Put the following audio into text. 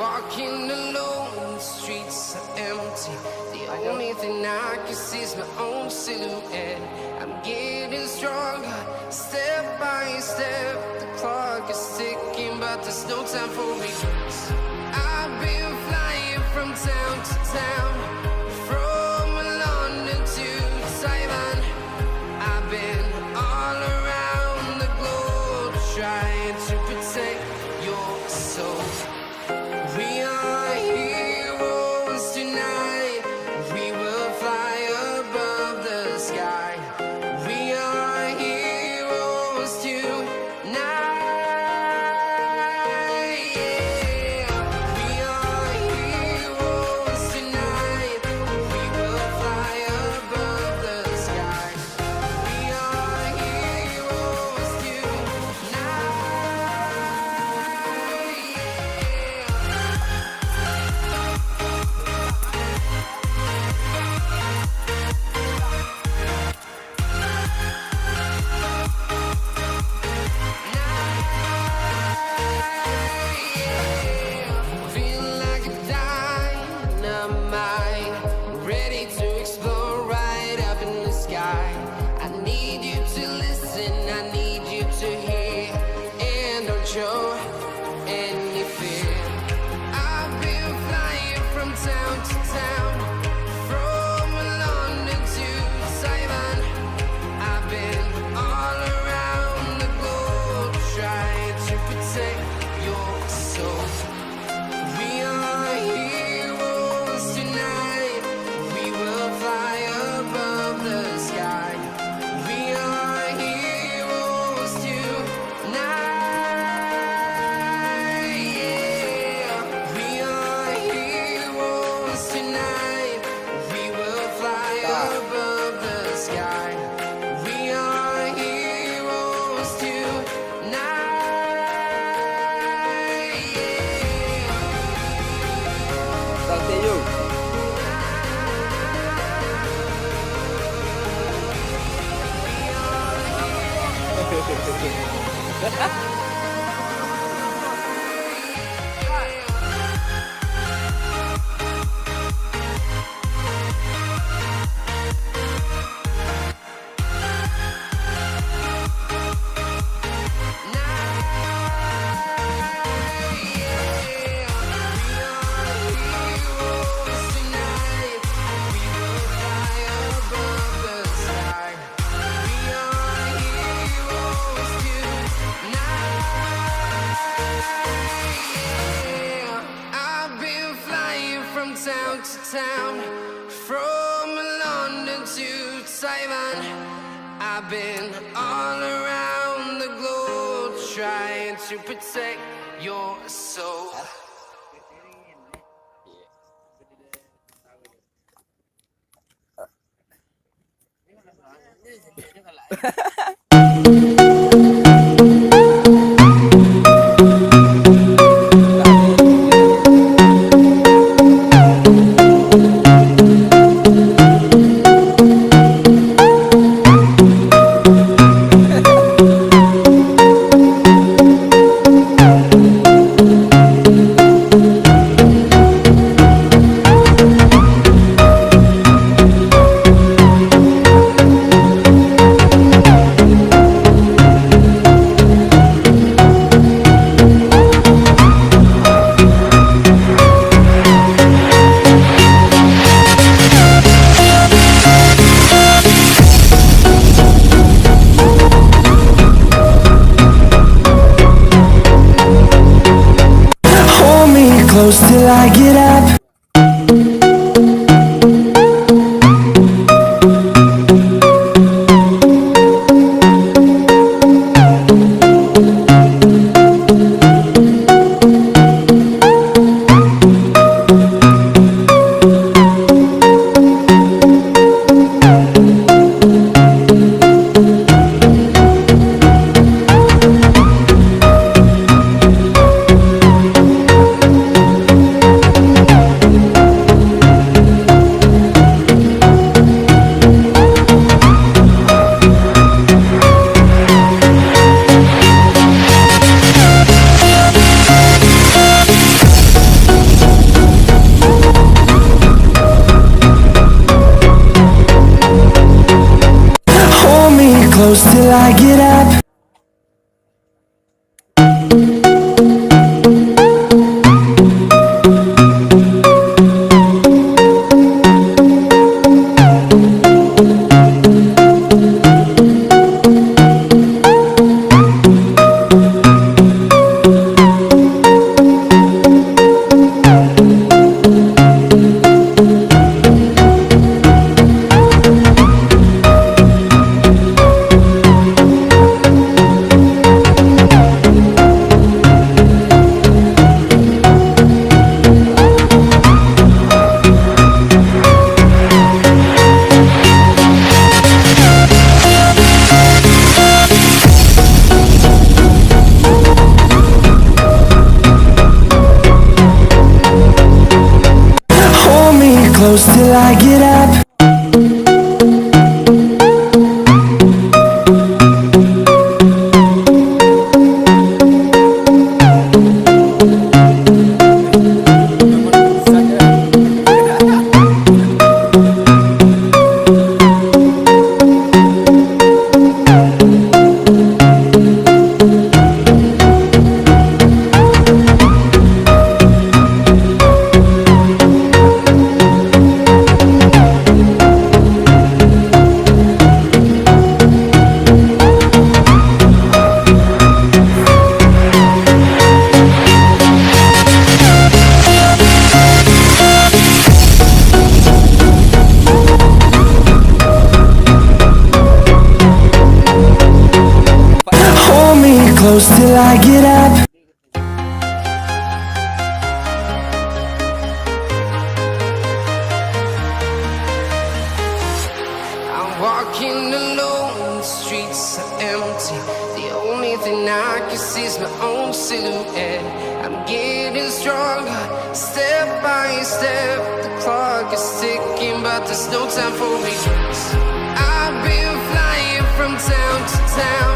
Walking alone, the streets are empty. The only thing I can see is my own silhouette. I'm getting stronger, step by step. The clock is ticking, but there's no time for regrets. I've been flying from town to town, from London to Taiwan. I've been all around the globe, trying to protect your soul. We are heroes tonight. We will fly above the sky. We are heroes tonight. Yeah. We are heroes tonight. We will fly above the sky. We are heroes tonight. Feel like a dynamite, ready to explode right up in the sky. I need you to listen, I need you to hear, and don't show any fear. I've been flying from town to town, from London to Taiwan. I've been all around the globe, trying to protect your soul. We are heroes tonight. We will fly above the sky. We are heroes tonight. Yeah. We are heroes tonight. We will fly above the sky. We are heroes tonight. Yeah. Salteio. I've been flying from town to town, from London to Taiwan. I've been all around the globe, trying to protect your soul. Hold me close till I get up. till I get up. Hold me close till I get up. I'm walking alone, the streets are empty. The only thing I can see is my own silhouette. I'm getting stronger, step by step. The clock is ticking, but there's no time for regrets. I've been flying from town to town,